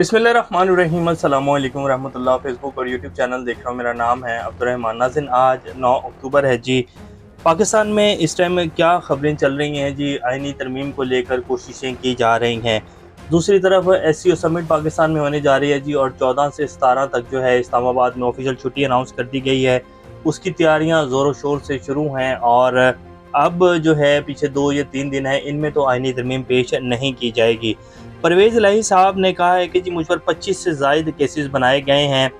बिस्मिल्लाहिर्रहमानिर्रहीम अस्सलामु अलैकुम रहमतुल्लाह। फेसबुक और यूट्यूब चैनल देख रहा हूँ। मेरा नाम है अब्दुर्रहमान नाज़िन। आज 9 अक्टूबर है जी। पाकिस्तान में इस टाइम क्या ख़बरें चल रही हैं जी। आइनी तरमीम को लेकर कोशिशें की जा रही हैं। दूसरी तरफ SCO समिट पाकिस्तान में होने जा रही है जी, और 14 से 17 तक जो है इस्लामाबाद में ऑफिशियल छुट्टी अनाउंस कर दी गई है। उसकी तैयारियाँ ज़ोरों शोर से शुरू हैं, और अब जो है पीछे 2 या 3 दिन है, इनमें तो आइनी तरमीम पेश नहीं की जाएगी। परवेज़ इलाही साहब ने कहा है कि जी मुझ पर 25 से ज़ायद केसेस बनाए गए हैं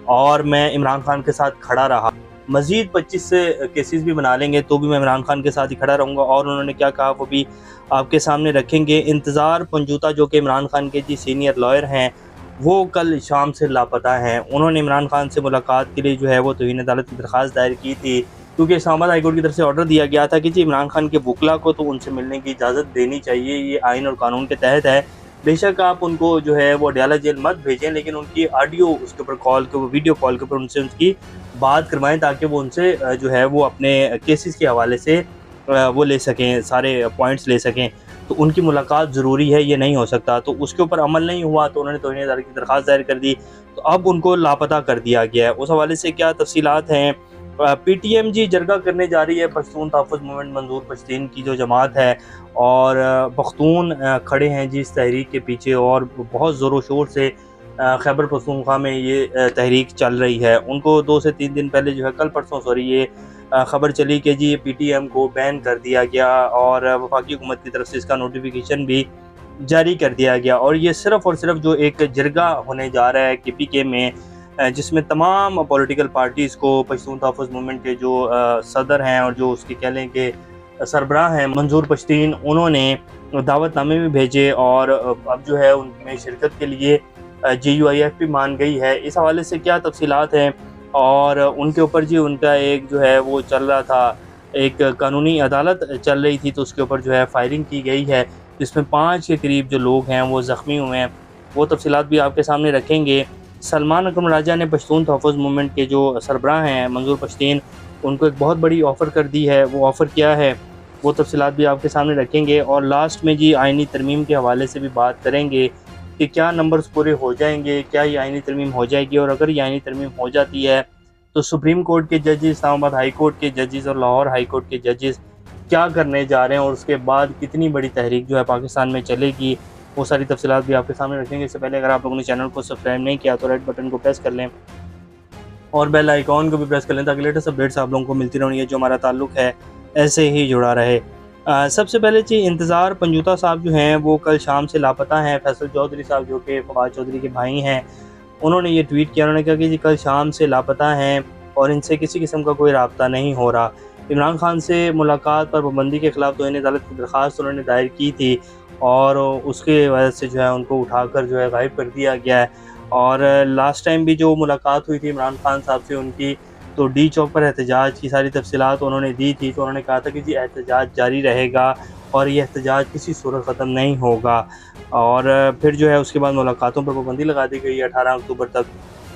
और मैं इमरान खान के साथ खड़ा रहा। मज़ीद 25 से केसेस भी बना लेंगे तो भी मैं इमरान खान के साथ ही खड़ा रहूँगा। और उन्होंने क्या कहा वो भी आपके सामने रखेंगे। इंतज़ार पंजूता जो कि इमरान खान के जी सीनियर लॉयर हैं, वो कल शाम से लापता हैं। उन्होंने इमरान खान से मुलाकात के लिए जो है वो तौहीन अदालत की दरख्वास्त दायर की थी, क्योंकि इस्लामाबाद हाई कोर्ट की तरफ से ऑर्डर दिया गया था कि जी इमरान खान के वकला को तो उनसे मिलने की इजाज़त देनी चाहिए, ये आइन और कानून के तहत है। बेशक आप उनको जो है वो अडयाला जेल मत भेजें, लेकिन उनकी ऑडियो उसके ऊपर कॉल के वीडियो कॉल के ऊपर उनसे उसकी बात करवाएं, ताकि वो उनसे जो है वो अपने केसेस के हवाले से वो ले सकें, सारे पॉइंट्स ले सकें। तो उनकी मुलाकात ज़रूरी है, ये नहीं हो सकता। तो उसके ऊपर अमल नहीं हुआ तो उन्होंने तौहीन अदालत की दरख्वास्त दायर कर दी। तो अब उनको लापता कर दिया गया है। उस हवाले से क्या तफसीलात हैं। PTM जी जरगा करने जा रही है। पश्तून तहफ़्फ़ुज़ मूवमेंट मंजूर पश्तीन की जो जमात है, और पख्तून खड़े हैं जी इस तहरीक के पीछे, और बहुत ज़ोरों शोर से खैबर पख्तूनख्वा में ये तहरीक चल रही है। उनको 2 से 3 दिन पहले जो है, कल परसों सॉरी, ये ख़बर चली कि जी PTM को बैन कर दिया गया, और वफाकी हुकूमत की तरफ से इसका नोटिफिकेशन भी जारी कर दिया गया। और ये सिर्फ़ और सिर्फ जो एक जरगा होने जा रहा है KPK में, जिसमें तमाम पॉलिटिकल पार्टीज़ को पश्तून तहफ़्फ़ुज़ मूवमेंट के जो सदर हैं और जो उसके कह लें कि सरबराह हैं मंजूर पश्तीन, उन्होंने दावतनामे भी भेजे, और अब जो है उनमें शिरकत के लिए JUIF भी मान गई है। इस हवाले से क्या तफसीलात हैं, और उनके ऊपर जी उनका एक जो है वो चल रहा था, एक कानूनी अदालत चल रही थी, तो उसके ऊपर जो है फायरिंग की गई है, जिसमें 5 के करीब जो लोग हैं वो ज़ख्मी हुए हैं। वो तफसीलात भी आपके सामने रखेंगे। सलमान अकरम राजा ने पश्तून तहफ़्फ़ुज़ मूवमेंट के जो सरबराह हैं मंजूर पश्तीन, उनको एक बहुत बड़ी ऑफ़र कर दी है। वो ऑफ़र क्या है, वो तफसीलात भी आपके सामने रखेंगे। और लास्ट में जी आइनी तरमीम के हवाले से भी बात करेंगे कि क्या नंबर्स पूरे हो जाएंगे, क्या ये आइनी तरमीम हो जाएगी, और अगर ये आइनी तरमीम हो जाती है तो सुप्रीम कोर्ट के जजेस, इस्लामाबाद हाई कोर्ट के जजेस और लाहौर हाई कोर्ट के जजेस क्या करने जा रहे हैं, और उसके बाद कितनी बड़ी तहरीक जो है पाकिस्तान में चलेगी। वो सारी तफसीलात भी आपके सामने रखेंगे। इससे पहले अगर आप लोगों ने चैनल को सब्सक्राइब नहीं किया तो रेड बटन को प्रेस कर लें, और बेल आइकॉन को भी प्रेस कर लें, ताकि लेटेस्ट अपडेट्स आप लोगों को मिलती रहेंगी। जो हमारा ताल्लुक़ है ऐसे ही जुड़ा रहे। सबसे पहले जी इंतज़ार पंजूता साहब जो हैं वो कल शाम से लापता हैं। फैसल चौधरी साहब जो कि फवाद चौधरी के भाई हैं, उन्होंने ये ट्वीट किया। उन्होंने कहा कि जी कल शाम से लापता हैं और इनसे किसी किस्म का कोई राब्ता नहीं हो रहा। इमरान खान से मुलाकात पर पाबंदी के ख़िलाफ़ तौहीन अदालत की दरख्वास्त उन्होंने दायर की थी, और उसकी वजह से जो है उनको उठाकर जो है गायब कर दिया गया है। और लास्ट टाइम भी जो मुलाकात हुई थी इमरान खान साहब से उनकी, तो डी चौक पर एहतजाज की सारी तफसीलात उन्होंने दी थी। तो उन्होंने कहा था कि जी एहतजाज जारी रहेगा, और ये एहतजाज किसी सूरत ख़त्म नहीं होगा। और फिर जो है उसके बाद मुलाकातों पर पाबंदी लगा दी गई है 18 अक्टूबर तक।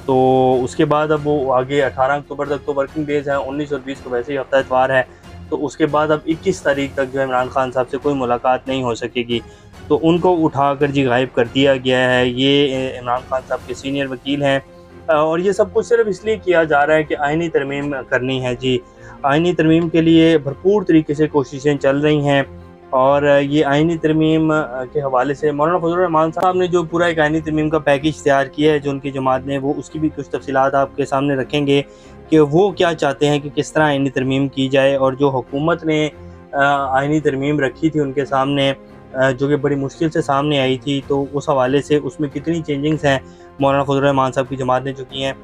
तो उसके बाद अब वो आगे 18 अक्टूबर तक तो वर्किंग डेज़ हैं, 19 और 20 को वैसे ही हफ्ता इतवार है। तो उसके बाद अब 21 तारीख तक जो है इमरान खान साहब से कोई मुलाकात नहीं हो सकेगी। तो उनको उठाकर जी गायब कर दिया गया है। ये इमरान खान साहब के सीनियर वकील हैं, और ये सब कुछ सिर्फ इसलिए किया जा रहा है कि आइनी तरमीम करनी है जी। आइनी तरमीम के लिए भरपूर तरीके से कोशिशें चल रही हैं, और ये आइनी तरमीम के हवाले से मौलाना फजलुर रहमान साहब ने जो पूरा एक आइनी तरमीम का पैकेज तैयार किया है जो उनकी जमात ने, वो उसकी भी कुछ तफसीलात आपके सामने रखेंगे कि वो क्या चाहते हैं कि किस तरह आइनी तरमीम की जाए। और जो हुकूमत ने आइनी तरमीम रखी थी उनके सामने, जो कि बड़ी मुश्किल से सामने आई थी, तो उस हवाले से उसमें कितनी चेंजिंग्स हैं मौलाना फजलुर रहमान साहब की जमात ने जो की हैं,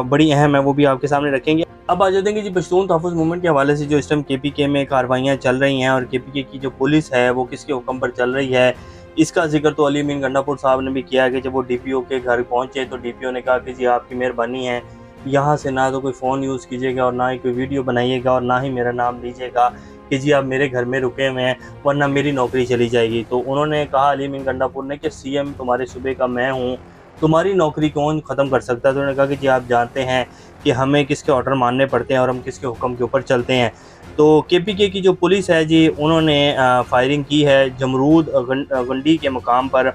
बड़ी अहम है, वो भी आपके सामने रखेंगे। अब आ जाते हैं कि जी पश्तून तहफ़्फ़ुज़ मूवमेंट के हवाले से जो इस टाइम KPK में कार्रवाइयाँ चल रही हैं, और KPK की जो पुलिस है वो किसके हुक्म पर चल रही है, इसका जिक्र तो अली अमीन गंडापुर साहब ने भी किया है कि जब वो DPO के घर पहुँचे तो DPO ने कहा कि जी आपकी मेहरबानी है, यहाँ से ना तो कोई फ़ोन यूज़ कीजिएगा, और ना ही कोई वीडियो बनाइएगा, और ना ही मेरा नाम लीजिएगा कि जी आप मेरे घर में रुके हुए हैं, वरना मेरी नौकरी चली जाएगी। तो उन्होंने कहा अली अमीन गंडापुर ने कि CM तुम्हारे सूबे का मैं हूँ, तुम्हारी नौकरी कौन ख़त्म कर सकता है। तो उन्होंने कहा कि जी आप जानते हैं कि हमें किसके ऑर्डर मानने पड़ते हैं और हम किसके हुक्म के ऊपर चलते हैं। तो KPK की जो पुलिस है जी, उन्होंने फायरिंग की है जमरूद गंडी के मकाम पर,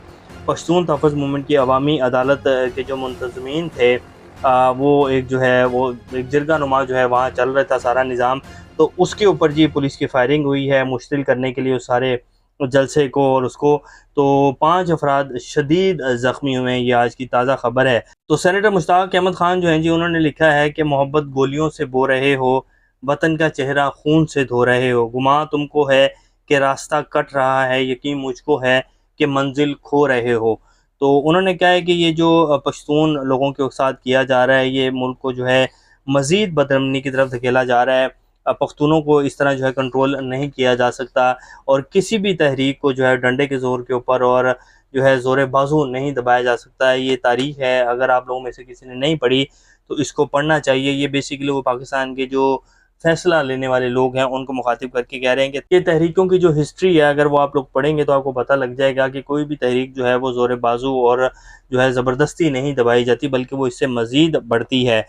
पश्तून तहफ़्फ़ुज़ मूवमेंट की अवामी अदालत के जो मुंतज़मीन थे, वो एक जो है वो एक जिरगा नुमा जो है वहाँ चल रहा था सारा निज़ाम, तो उसके ऊपर जी पुलिस की फायरिंग हुई है मुश्तिल करने के लिए उस सारे जलसे को और उसको। तो 5 अफराद शदीद ज़ख्मी हुए हैं, ये आज की ताज़ा ख़बर है। तो सेनेटर मुश्ताक अहमद ख़ान जो हैं जी, उन्होंने लिखा है कि मोहब्बत गोलियों से बो रहे हो, वतन का चेहरा खून से धो रहे हो, गुमां तुमको है कि रास्ता कट रहा है, यकीन मुझको है कि मंजिल खो रहे हो। तो उन्होंने कहा है कि ये जो पश्तून लोगों के साथ किया जा रहा है, ये मुल्क को जो है मज़ीद बदअमनी की तरफ धकेला जा रहा है। पख्तूनों को इस तरह जो है कंट्रोल नहीं किया जा सकता और किसी भी तहरीक को जो है डंडे के ज़ोर के ऊपर और जो है ज़ोर बाजू नहीं दबाया जा सकता है। ये तारीख़ है, अगर आप लोगों में से किसी ने नहीं पढ़ी तो इसको पढ़ना चाहिए। ये बेसिकली वो पाकिस्तान के जो फ़ैसला लेने वाले लोग हैं उनको मुखातिब करके कह रहे हैं कि ये तहरीकों की जो हिस्ट्री है, अगर वो आप लोग पढ़ेंगे तो आपको पता लग जाएगा कि कोई भी तहरीक जो है वो ज़ोर बाजू और जो है ज़बरदस्ती नहीं दबाई जाती, बल्कि वो इससे मज़ीद बढ़ती है।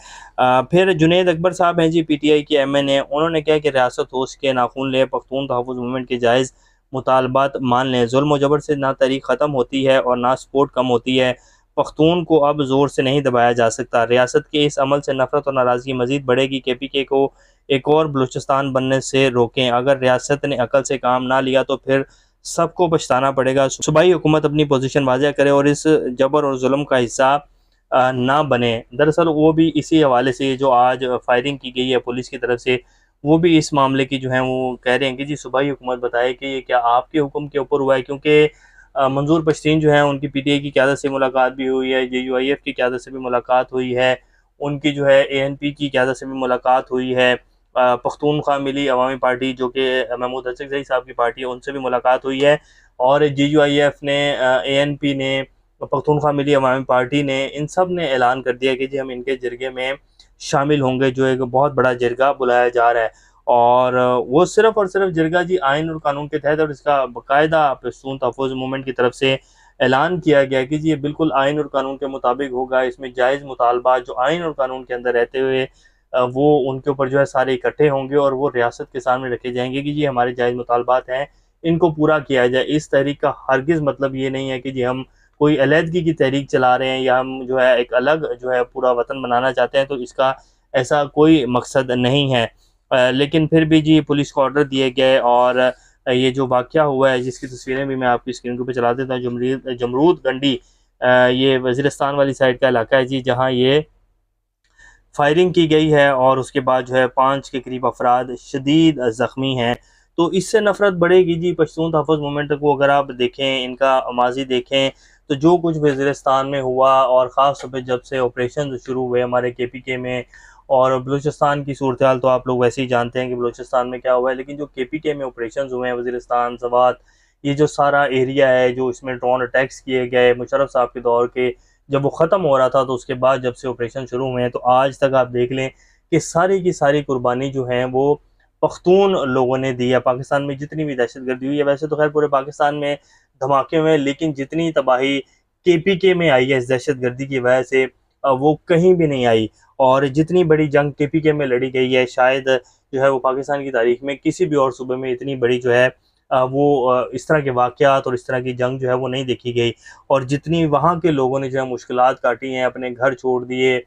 फिर जुनैद अकबर साहब हैं जी, पीटीआई के एमएनए, उन्होंने कहा कि रियासत होश के नाखून ले, पख्तून तहफ़्फ़ुज़ मूवमेंट के जायज़ मुतालबात मान लें। ज़ुल्म व जबर से ना तहरीक ख़त्म होती है और ना सपोर्ट कम होती है। पख्तून को अब ज़ोर से नहीं दबाया जा सकता। रियासत के इस अमल से नफ़रत और नाराज़गी मज़ीद बढ़ेगी। केपीके को एक और बलूचिस्तान बनने से रोकें। अगर रियासत ने अकल से काम ना लिया तो फिर सबको पछताना पड़ेगा। सूबाई हुकूमत अपनी पोजीशन वाज़ेह करे और इस जबर और जुल्म का हिस्सा ना बने। दरअसल वो भी इसी हवाले से जो आज फायरिंग की गई है पुलिस की तरफ से, वो भी इस मामले की जो है वो कह रहे हैं कि जी सूबाई हुकूमत बताए कि ये क्या आपके हुक्म के ऊपर हुआ है, क्योंकि मंजूर पश्तीन जो है उनकी पीटीआई की क़यादत से मुलाकात भी हुई है, जेयूआईएफ की क़यादत से भी मुलाकात हुई है, उनकी जो है एएनपी की क़यादत से भी मुलाकात हुई है, पख्तूनख्वा मिली अवामी पार्टी जो कि महमूद हसनज़ई साहब की पार्टी है, उनसे भी मुलाकात हुई है और जेयूआईएफ ने, एएनपी ने, पख्तूनख्वा मिली अवामी पार्टी ने, इन सब ने ऐलान कर दिया कि जी हम इनके जिरगे में शामिल होंगे, जो एक बहुत बड़ा जिरगा बुलाया जा रहा है। और वो सिर्फ़ और सिर्फ जिरगा जी आइन और कानून के तहत, और इसका बाकायदा पश्तून तहफ़्फ़ुज़ मूवमेंट की तरफ से ऐलान किया गया कि जी ये बिल्कुल आइन और कानून के मुताबिक होगा। इसमें जायज़ मुतालबात जो आइन और कानून के अंदर रहते हुए वो उनके ऊपर जो है सारे इकट्ठे होंगे और वो रियासत के सामने रखे जाएँगे कि जी हमारे जायज़ मुतालबात हैं, इनको पूरा किया जाए। इस तहरीक का हरगिज़ मतलब ये नहीं है कि जी हम कोई अलहदगी की तहरीक चला रहे हैं या हम जो है एक अलग जो है पूरा वतन बनाना चाहते हैं, तो इसका ऐसा कोई मकसद नहीं है। लेकिन फिर भी जी पुलिस को ऑर्डर दिए गए और ये जो वाक़या हुआ है, जिसकी तस्वीरें भी मैं आपकी स्क्रीन के ऊपर चला देता हूँ, जमरूद गंडी, ये वज़ीरिस्तान वाली साइड का इलाका है जी, जहाँ ये फायरिंग की गई है और उसके बाद जो है 5 के करीब अफराद शदीद ज़ख्मी हैं। तो इससे नफ़रत बढ़ेगी जी पश्तून तहफ़्फ़ुज़ मूवमेंट को अगर आप देखें, इनका माज़ी देखें, तो जो कुछ वज़ीरिस्तान में हुआ और ख़ास तौर पे जब से ऑपरेशन शुरू हुए हमारे केपीके में, और बलूचिस्तान की सूरत हाल तो आप लोग वैसे ही जानते हैं कि बलूचिस्तान में क्या हुआ है, लेकिन जो केपीके में ऑपरेशन हुए हैं, वज़ीरिस्तान, सवात, ये जो सारा एरिया है, जो इसमें ड्रोन अटैक्स किए गए मुशर्रफ साहब के दौर के, जब वो ख़त्म हो रहा था, तो उसके बाद जब से ऑपरेशन शुरू हुए हैं, तो आज तक आप देख लें कि सारी की सारी कुर्बानी जो है वो पख्तून लोगों ने दी है। पाकिस्तान में जितनी भी दहशतगर्दी हुई है, वैसे तो खैर पूरे पाकिस्तान में धमाके हुए हैं, लेकिन जितनी तबाही केपीके में आई है इस दहशतगर्दी की वजह से, वो कहीं भी नहीं आई। और जितनी बड़ी जंग केपीके में लड़ी गई है, शायद जो है वो पाकिस्तान की तारीख में किसी भी और सूबे में इतनी बड़ी जो है इस तरह के वाक़यात और इस तरह की जंग जो है वो नहीं देखी गई। और जितनी वहाँ के लोगों ने जो है मुश्किलात काटी हैं, अपने घर छोड़ दिए,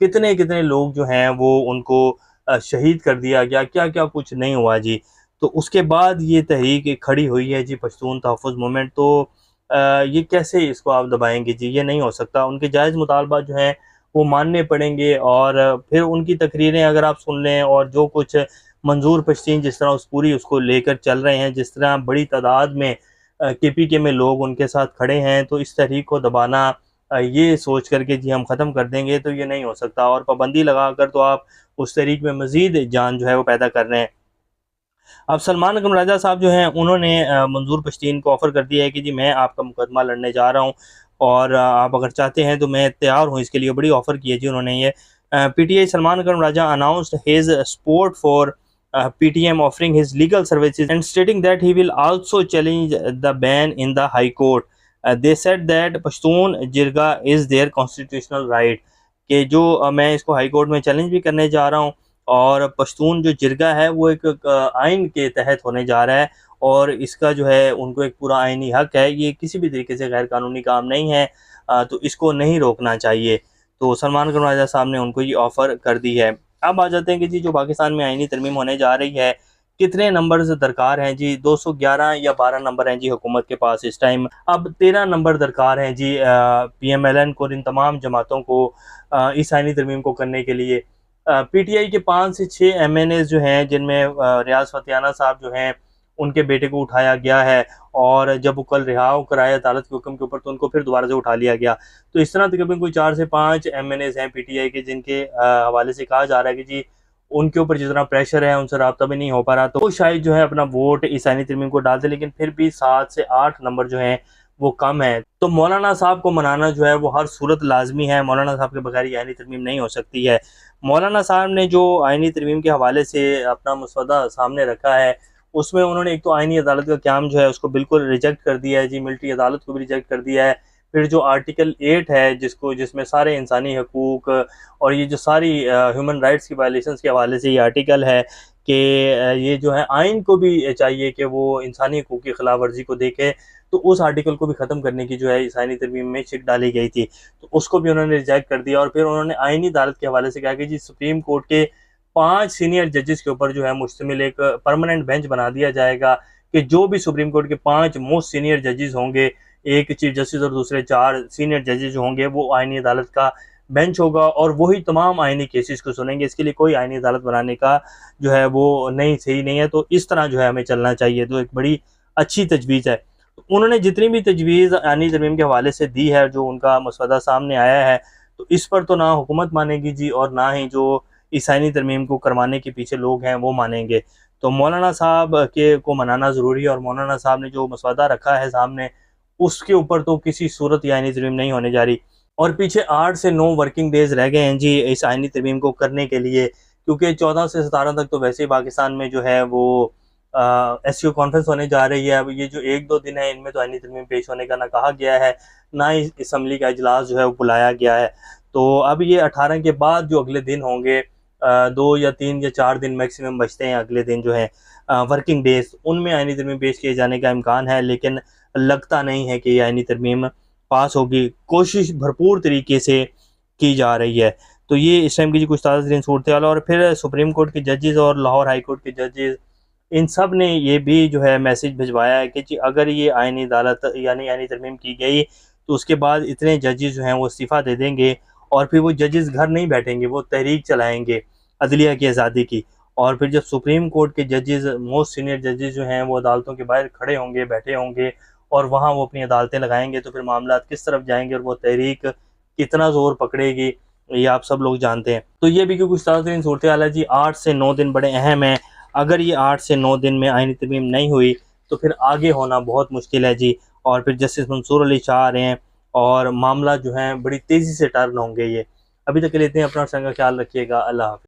कितने-कितने लोग जो हैं वो उनको शहीद कर दिया गया, क्या-क्या कुछ नहीं हुआ जी। तो उसके बाद ये तहरीक खड़ी हुई है जी पश्तून तहफ़्फ़ुज़ मूवमेंट, तो ये कैसे इसको आप दबाएँगे जी? ये नहीं हो सकता। उनके जायज़ मुतालबात जो हैं वो मानने पड़ेंगे और फिर उनकी तकरीरें अगर आप सुन लें और जो कुछ मंजूर पश्तीन जिस तरह उस पूरी उसको लेकर चल रहे हैं, जिस तरह बड़ी तादाद में केपीके में लोग उनके साथ खड़े हैं, तो इस तहरीक को दबाना ये सोच कर के जी हम ख़त्म कर देंगे, तो ये नहीं हो सकता। और पाबंदी लगाकर तो आप उस तहरीक में मज़ीद जान जो है वो पैदा कर रहे हैं। अब सलमान अकरम राजा साहब जो हैं उन्होंने मंजूर पश्तीन को ऑफ़र कर दिया है कि जी मैं आपका मुकदमा लड़ने जा रहा हूँ और आप अगर चाहते हैं तो मैं तैयार हूँ इसके लिए। बड़ी ऑफ़र की है जी उन्होंने ये। PTI Salman Akram Raja announced his support for PTM offering his legal services and stating that he will also challenge the ban in the High Court. They said that Pashtun Jirga is their constitutional right. कि जो मैं इसको high court में challenge भी करने जा रहा हूँ और पश्तून जो जिरगा है वो एक आइन के तहत होने जा रहा है और इसका जो है उनको एक पूरा आईनी हक है, ये किसी भी तरीके से गैर कानूनी काम नहीं है, तो इसको नहीं रोकना चाहिए। तो सलमान खान राजा साहब ने उनको ये ऑफ़र कर दी है। अब आ जाते हैं कि जी जो पाकिस्तान में आईनी तरमीम होने जा रही है, कितने नंबर्स दरकार हैं जी? 211 या 12 नंबर हैं जी हुकूमत के पास इस टाइम। अब 13 नंबर दरकार हैं जी पीएमएलएन को और इन तमाम जमातों को इस आईनी तरमीम को करने के लिए। पीटीआई के 5 से 6 एमएनएस जो हैं, जिनमें रियाज फतियाना साहब जो हैं, उनके बेटे को उठाया गया है, और जब वो कल रिहा कराया अदालत के हुक्म के ऊपर, तो उनको फिर दोबारा से उठा लिया गया। तो इस तरह तकरीबन कोई 4 से 5 एमएनएस हैं पीटीआई के, जिनके हवाले से कहा जा रहा है कि जी उनके ऊपर जितना प्रेशर है उनसे राब्ता भी नहीं हो पा रहा, तो वो शायद जो है अपना वोट इस आईनी तरमीम को डाल दे, लेकिन फिर भी 7 से 8 नंबर जो हैं वो कम है। तो मौलाना साहब को मनाना जो है वो हर सूरत लाजमी है, मौलाना साहब के बगैर ये आईनी तरमीम नहीं हो सकती है। मौलाना साहब ने जो आईनी तरमीम के हवाले से अपना मसवदा सामने रखा है, उसमें उन्होंने एक तो आईनी अदालत का क़याम जो है उसको बिल्कुल रिजेक्ट कर दिया है जी, मिलिट्री अदालत को भी रिजेक्ट कर दिया है। फिर जो आर्टिकल 8 है, जिसमें सारे इंसानी हकूक़ और ये जो सारी ह्यूमन राइट्स की वायलेशंस के हवाले से ये आर्टिकल है कि ये जो है आइन को भी चाहिए कि वो इंसानी हकूक़ की खिलाफ वर्जी को देखे, तो उस आर्टिकल को भी ख़त्म करने की जो है इस आईनी तरमीम में शिक डाली गई थी, तो उसको भी उन्होंने रिजेक्ट कर दिया। और फिर उन्होंने आईनी अदालत के हवाले से कहा कि जी सुप्रीम कोर्ट के 5 सीनियर जजेस के ऊपर जो है मुश्तमिल एक परमानेंट बेंच बना दिया जाएगा, कि जो भी सुप्रीम कोर्ट के 5 मोस्ट सीनियर जजेस होंगे, एक चीफ जस्टिस और दूसरे 4 सीनियर जजेस जो होंगे, वो आईनी अदालत का बेंच होगा और वही तमाम आईनी केसेस को सुनेंगे। इसके लिए कोई आईनी अदालत बनाने का जो है वो नहीं, सही नहीं है। तो इस तरह जो है हमें चलना चाहिए, तो एक बड़ी अच्छी तजवीज़ है। उन्होंने जितनी भी तजवीज़ आईनी तरमीम के हवाले से दी है, जो उनका मसवदा सामने आया है, तो इस पर तो ना हुकूमत मानेगी जी, और ना ही जो इस आईनी तरमीम को करवाने के पीछे लोग हैं वो मानेंगे। तो मौलाना साहब के को मनाना ज़रूरी है, और मौलाना साहब ने जो मसवदा रखा है सामने, उसके ऊपर तो किसी सूरत ये आईनी तरमीम नहीं होने जा रही। और पीछे 8 से 9 वर्किंग डेज़ रह गए हैं जी इस आईनी तरमीम को करने के लिए, क्योंकि 14 से 17 तक तो वैसे ही पाकिस्तान में जो है वो एससीओ कॉन्फ्रेंस होने जा रही है। अब ये जो 1-2 दिन है, इनमें तो आईनी तरमीम पेश होने का ना कहा गया है, ना ही असम्बली का इजलास जो है वो बुलाया गया है। तो अब ये 18 के बाद जो अगले दिन होंगे, 2 या 3 या 4 दिन मैक्सिमम बचते हैं अगले दिन जो है वर्किंग डेज़, उनमें आईनी तरमीम पेश किए जाने का इम्कान है, लेकिन लगता नहीं है कि ये आईनी तरमीम पास होगी। कोशिश भरपूर तरीके से की जा रही है। तो ये इस टाइम की जी कुछ ताज़ा तरीन सूरत-ए-हाल। और फिर सुप्रीम कोर्ट के जजेस और लाहौर हाई कोर्ट के जजेस, इन सब ने ये भी जो है मैसेज भिजवाया है कि जी अगर ये आईनी अदालत यानी आईनी तरमीम की गई, तो उसके बाद इतने जजेस जो हैं वो इस्तीफ़ा दे देंगे, और फिर वो जजेस घर नहीं बैठेंगे, वो तहरीक चलाएँगे अदलिया की आज़ादी की। और फिर जब सुप्रीम कोर्ट के जजेस, मोस्ट सीनियर जजेस जो हैं, वो अदालतों के बाहर खड़े होंगे, बैठे होंगे, और वहाँ वो अपनी अदालतें लगाएँगे, तो फिर मामला किस तरफ जाएँगे और वो तहरीक कितना ज़ोर पकड़ेगी, ये आप सब लोग जानते हैं। तो ये भी कुछ ताज़ा तरीन सूरत-ए-हाल है जी। 8 से 9 दिन बड़े अहम हैं। अगर ये 8 से 9 दिन में आईनी तरमीम नहीं हुई, तो फिर आगे होना बहुत मुश्किल है जी। और फिर जस्टिस मंसूर अली शाह आ रहे हैं, और मामला जो है बड़ी तेज़ी से टर्न होंगे ये। अभी तक के लिए इतने, अपना ख्याल रखिएगा। अल्लाह हाफ़िज़।